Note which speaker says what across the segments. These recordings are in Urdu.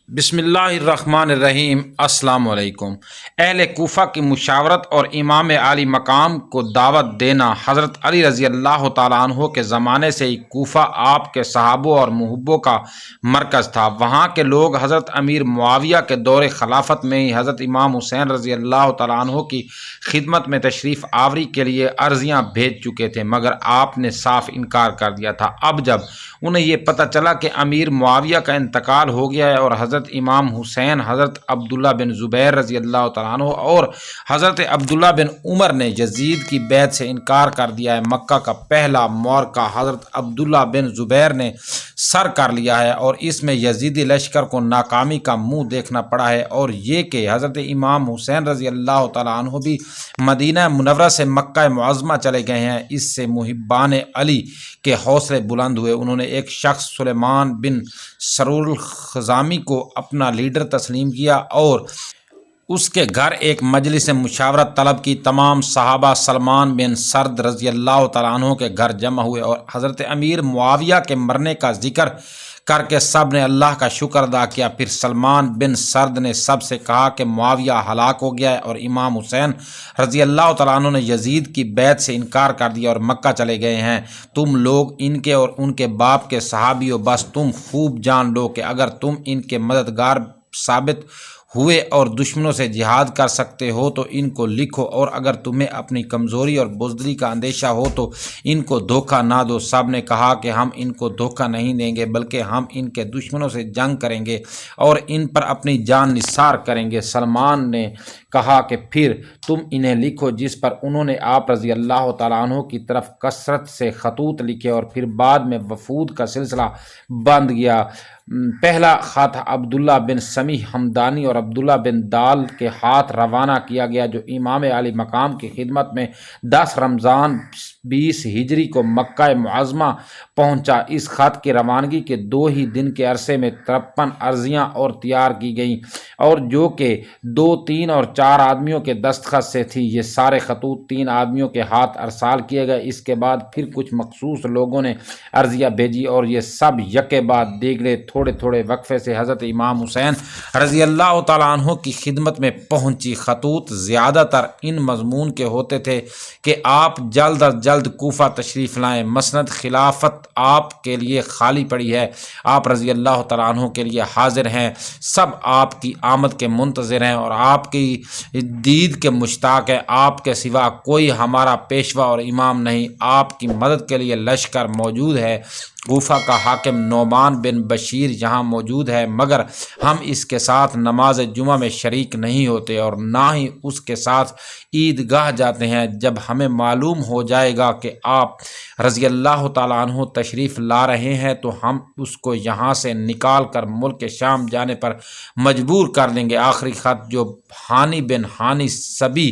Speaker 1: بسم اللہ الرحمن الرحیم۔ السلام علیکم۔ اہل کوفہ کی مشاورت اور امام عالی مقام کو دعوت دینا۔ حضرت علی رضی اللہ تعالیٰ عنہ کے زمانے سے ہی کوفہ آپ کے صحابوں اور محبوں کا مرکز تھا۔ وہاں کے لوگ حضرت امیر معاویہ کے دور خلافت میں ہی حضرت امام حسین رضی اللہ تعالیٰ عنہ کی خدمت میں تشریف آوری کے لیے عرضیاں بھیج چکے تھے، مگر آپ نے صاف انکار کر دیا تھا۔ اب جب انہیں یہ پتہ چلا کہ امیر معاویہ کا انتقال ہو گیا ہے اور حضرت امام حسین، حضرت عبداللہ بن زبیر رضی اللہ تعالیٰ عنہ اور حضرت عبداللہ بن عمر نے یزید کی بیعت سے انکار کر دیا ہے، مکہ کا پہلا معرکہ حضرت عبداللہ بن زبیر نے سر کر لیا ہے اور اس میں یزیدی لشکر کو ناکامی کا منہ دیکھنا پڑا ہے، اور یہ کہ حضرت امام حسین رضی اللہ تعالیٰ عنہ بھی مدینہ منورہ سے مکہ معظمہ چلے گئے ہیں۔ اس سے محبان علی کے حوصلے بلند ہوئے۔ انہوں نے ایک شخص سلیمان بن سرور الخزامی کو اپنا لیڈر تسلیم کیا اور اس کے گھر ایک مجلس مشاورت طلب کی۔ تمام صحابہ سلمان بن سرد رضی اللہ تعالیٰ عنہ کے گھر جمع ہوئے اور حضرت امیر معاویہ کے مرنے کا ذکر کر کے سب نے اللہ کا شکر ادا کیا۔ پھر سلمان بن سرد نے سب سے کہا کہ معاویہ ہلاک ہو گیا ہے اور امام حسین رضی اللہ تعالیٰ عنہ نے یزید کی بیعت سے انکار کر دیا اور مکہ چلے گئے ہیں۔ تم لوگ ان کے اور ان کے باپ کے صحابی ہو، بس تم خوب جان لو کہ اگر تم ان کے مددگار ثابت ہوئے اور دشمنوں سے جہاد کر سکتے ہو تو ان کو لکھو، اور اگر تمہیں اپنی کمزوری اور بزدلی کا اندیشہ ہو تو ان کو دھوکہ نہ دو۔ سب نے کہا کہ ہم ان کو دھوکہ نہیں دیں گے، بلکہ ہم ان کے دشمنوں سے جنگ کریں گے اور ان پر اپنی جان نثار کریں گے۔ سلمان نے کہا کہ پھر تم انہیں لکھو، جس پر انہوں نے آپ رضی اللہ تعالیٰ عنہ کی طرف کثرت سے خطوط لکھے اور پھر بعد میں وفود کا سلسلہ بند گیا۔ پہلا خط عبداللہ بن سمیح ہمدانی اور عبداللہ بن دال کے ہاتھ روانہ کیا گیا، جو امام علی مقام کی خدمت میں 10 رمضان 20 ہجری کو مکہ معظمہ پہنچا۔ اس خط کی روانگی کے 2 ہی دن کے عرصے میں 53 عرضیاں اور تیار کی گئیں، اور جو کہ 2، 3 اور 4 آدمیوں کے دستخط سے تھی۔ یہ سارے خطوط 3 آدمیوں کے ہاتھ ارسال کیے گئے۔ اس کے بعد پھر کچھ مخصوص لوگوں نے عرضیاں بھیجی اور یہ سب یکے بعد دیگرے تھوڑے تھوڑے وقفے سے حضرت امام حسین رضی اللہ تعالیٰ عنہ کی خدمت میں پہنچی۔ خطوط زیادہ تر ان مضمون کے ہوتے تھے کہ آپ جلد از جلد کوفہ تشریف لائیں، مسند خلافت آپ کے لیے خالی پڑی ہے، آپ رضی اللہ تعالیٰ عنہ کے لیے حاضر ہیں، سب آپ کی آمد کے منتظر ہیں اور آپ کی دید کے مشتاق ہیں۔ آپ کے سوا کوئی ہمارا پیشوا اور امام نہیں، آپ کی مدد کے لیے لشکر موجود ہے۔ کوفہ کا حاکم نعمان بن بشیر یہاں موجود ہے، مگر ہم اس کے ساتھ نماز جمعہ میں شریک نہیں ہوتے اور نہ ہی اس کے ساتھ عیدگاہ جاتے ہیں۔ جب ہمیں معلوم ہو جائے گا کہ آپ رضی اللہ تعالیٰ عنہ تشریف لا رہے ہیں تو ہم اس کو یہاں سے نکال کر ملک شام جانے پر مجبور کر دیں گے۔ آخری خط جو ہانی بن ہانی سبی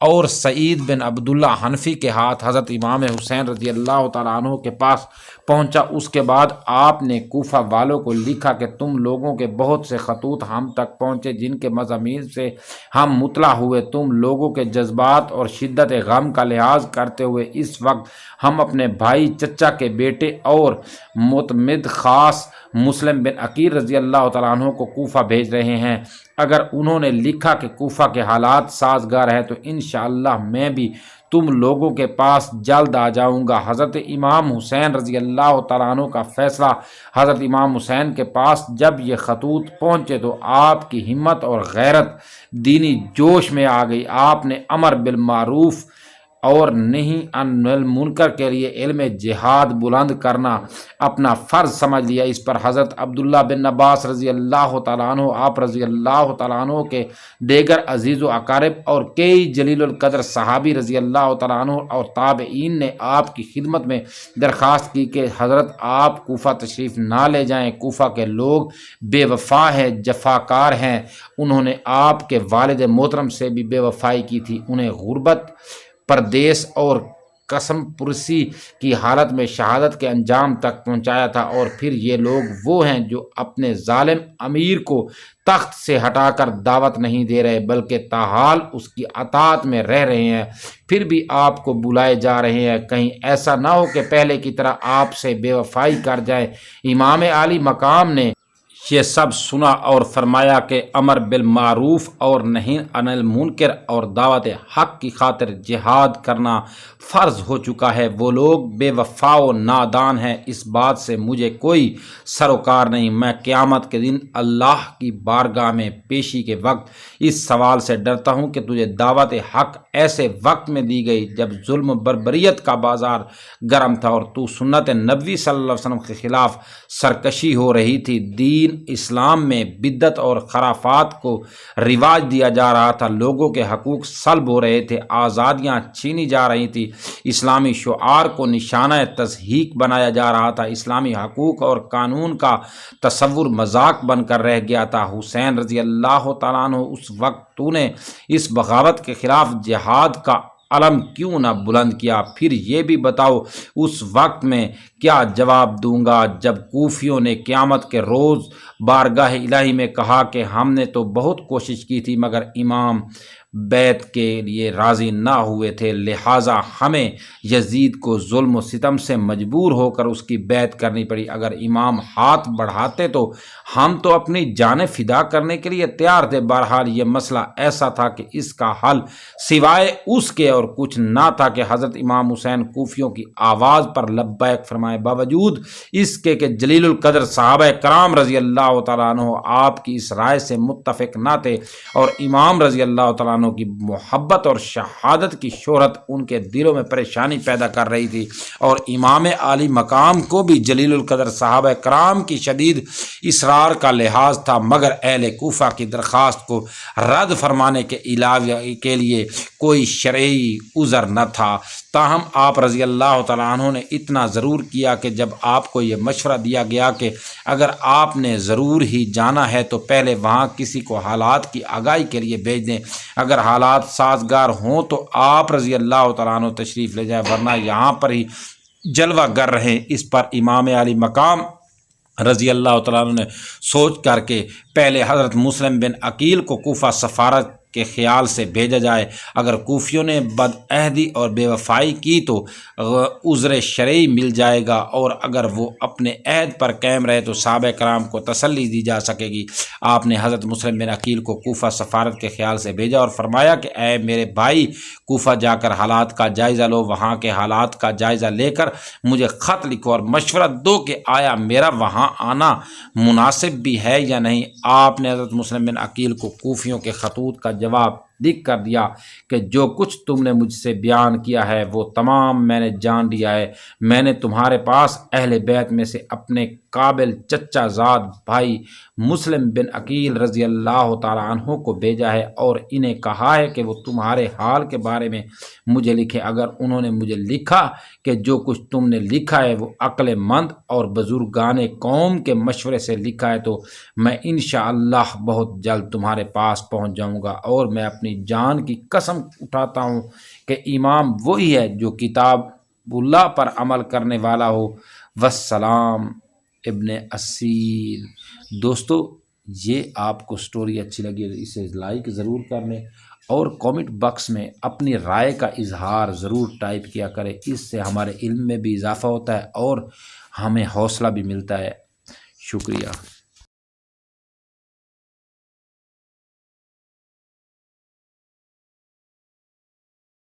Speaker 1: اور سعید بن عبداللہ حنفی کے ہاتھ حضرت امام حسین رضی اللہ تعالیٰ عنہ کے پاس پہنچا، اس کے بعد آپ نے کوفہ والوں کو لکھا کہ تم لوگوں کے بہت سے خطوط ہم تک پہنچے جن کے مضامین سے ہم مطلع ہوئے۔ تم لوگوں کے جذبات اور شدت غم کا لحاظ کرتے ہوئے اس وقت ہم اپنے بھائی چچا کے بیٹے اور معتمد خاص مسلم بن عقیل رضی اللہ تعالیٰ عنہ کو کوفہ بھیج رہے ہیں۔ اگر انہوں نے لکھا کہ کوفہ کے حالات سازگار ہیں تو انشاءاللہ میں بھی تم لوگوں کے پاس جلد آ جاؤں گا۔ حضرت امام حسین رضی اللہ تعالیٰ عنہ کا فیصلہ۔ حضرت امام حسین کے پاس جب یہ خطوط پہنچے تو آپ کی ہمت اور غیرت دینی جوش میں آ گئی۔ آپ نے امر بالمعروف اور نہی عن المنکر کے لیے علم جہاد بلند کرنا اپنا فرض سمجھ لیا۔ اس پر حضرت عبداللہ بن عباس رضی اللہ تعالیٰ عنہ، آپ رضی اللہ تعالیٰ عنہ کے دیگر عزیز و اقارب اور کئی جلیل القدر صحابی رضی اللہ تعالیٰ عنہ اور تابعین نے آپ کی خدمت میں درخواست کی کہ حضرت آپ کوفہ تشریف نہ لے جائیں۔ کوفہ کے لوگ بے وفا ہیں، جفاکار ہیں، انہوں نے آپ کے والد محترم سے بھی بے وفائی کی تھی، انہیں غربت، پردیس اور قسم پرسی کی حالت میں شہادت کے انجام تک پہنچایا تھا، اور پھر یہ لوگ وہ ہیں جو اپنے ظالم امیر کو تخت سے ہٹا کر دعوت نہیں دے رہے بلکہ تاحال اس کی اطاعت میں رہ رہے ہیں، پھر بھی آپ کو بلائے جا رہے ہیں۔ کہیں ایسا نہ ہو کہ پہلے کی طرح آپ سے بے وفائی کر جائیں۔ امام عالی مقام نے یہ سب سنا اور فرمایا کہ امر بالمعروف اور نہی عن المنکر اور دعوت حق کی خاطر جہاد کرنا فرض ہو چکا ہے۔ وہ لوگ بے وفا و نادان ہیں، اس بات سے مجھے کوئی سروکار نہیں۔ میں قیامت کے دن اللہ کی بارگاہ میں پیشی کے وقت اس سوال سے ڈرتا ہوں کہ تجھے دعوت حق ایسے وقت میں دی گئی جب ظلم و بربریت کا بازار گرم تھا اور تو سنت نبوی صلی اللہ علیہ وسلم کے خلاف سرکشی ہو رہی تھی۔ دین اسلام میں بدعت اور خرافات کو رواج دیا جا رہا تھا، لوگوں کے حقوق سلب ہو رہے تھے، آزادیاں چھینی جا رہی تھی، اسلامی شعار کو نشانہ تضحیک بنایا جا رہا تھا، اسلامی حقوق اور قانون کا تصور مذاق بن کر رہ گیا تھا۔ حسین رضی اللہ تعالیٰ عنہ، اس وقت تو نے اس بغاوت کے خلاف جہاد کا علم کیوں نہ بلند کیا؟ پھر یہ بھی بتاؤ اس وقت میں کیا جواب دوں گا جب کوفیوں نے قیامت کے روز بارگاہ الہی میں کہا کہ ہم نے تو بہت کوشش کی تھی مگر امام بیعت کے لیے راضی نہ ہوئے تھے، لہٰذا ہمیں یزید کو ظلم و ستم سے مجبور ہو کر اس کی بیعت کرنی پڑی۔ اگر امام ہاتھ بڑھاتے تو ہم تو اپنی جانیں فدا کرنے کے لیے تیار تھے۔ بہرحال یہ مسئلہ ایسا تھا کہ اس کا حل سوائے اس کے اور کچھ نہ تھا کہ حضرت امام حسین کوفیوں کی آواز پر لبیک فرمائے، باوجود اس کے کہ جلیل القدر صحابہ کرام رضی اللہ تعالیٰ عنہ آپ کی اس رائے سے متفق نہ تھے اور امام رضی اللہ تعالیٰ عنہ کی محبت اور شہادت کی شہرت ان کے دلوں میں پریشانی پیدا کر رہی تھی، اور امام عالی مقام کو بھی جلیل القدر صحابہ کرام کی شدید اصرار کا لحاظ تھا، مگر اہل کوفہ کی درخواست کو رد فرمانے کے لیے کوئی شرعی عذر نہ تھا۔ تاہم آپ رضی اللہ تعالیٰ عنہ نے اتنا ضرور کیا کہ جب آپ کو یہ مشورہ دیا گیا کہ اگر آپ نے ضرور ہی جانا ہے تو پہلے وہاں کسی کو حالات کی آگاہی کے لیے بھیج دیں، اگر حالات سازگار ہوں تو آپ رضی اللہ تعالیٰ عنہ تشریف لے جائیں، ورنہ یہاں پر ہی جلوہ گر رہیں۔ اس پر امام علی مقام رضی اللہ تعالیٰ عنہ نے سوچ کر کے پہلے حضرت مسلم بن عقیل کو کوفہ سفارت کے خیال سے بھیجا جائے، اگر کوفیوں نے بدعہدی اور بے وفائی کی تو عذر شرعی مل جائے گا، اور اگر وہ اپنے عہد پر قائم رہے تو صحابہ کرام کو تسلی دی جا سکے گی۔ آپ نے حضرت مسلم بن عقیل کو کوفہ سفارت کے خیال سے بھیجا اور فرمایا کہ اے میرے بھائی، کوفہ جا کر حالات کا جائزہ لو، وہاں کے حالات کا جائزہ لے کر مجھے خط لکھو اور مشورہ دو کہ آیا میرا وہاں آنا مناسب بھی ہے یا نہیں۔ آپ نے حضرت مسلم بن عقیل کو کوفیوں کے خطوط کا جواب لکھ کر دیا کہ جو کچھ تم نے مجھ سے بیان کیا ہے وہ تمام میں نے جان لیا ہے۔ میں نے تمہارے پاس اہل بیت میں سے اپنے قابل چچا زاد بھائی مسلم بن عقیل رضی اللہ تعالیٰ عنہ کو بھیجا ہے اور انہیں کہا ہے کہ وہ تمہارے حال کے بارے میں مجھے لکھیں۔ اگر انہوں نے مجھے لکھا کہ جو کچھ تم نے لکھا ہے وہ عقل مند اور بزرگان قوم کے مشورے سے لکھا ہے تو میں انشاءاللہ بہت جلد تمہارے پاس پہنچ جاؤں گا، اور میں اپنی جان کی قسم اٹھاتا ہوں کہ امام وہی ہے جو کتاب اللہ پر عمل کرنے والا ہو۔ والسلام ابن اصیل۔ دوستو، یہ آپ کو سٹوری اچھی لگی ہے اسے لائک ضرور کر لیں اور کامنٹ باکس میں اپنی رائے کا اظہار ضرور ٹائپ کیا کریں، اس سے ہمارے علم میں بھی اضافہ ہوتا ہے اور ہمیں حوصلہ بھی ملتا ہے۔ شکریہ۔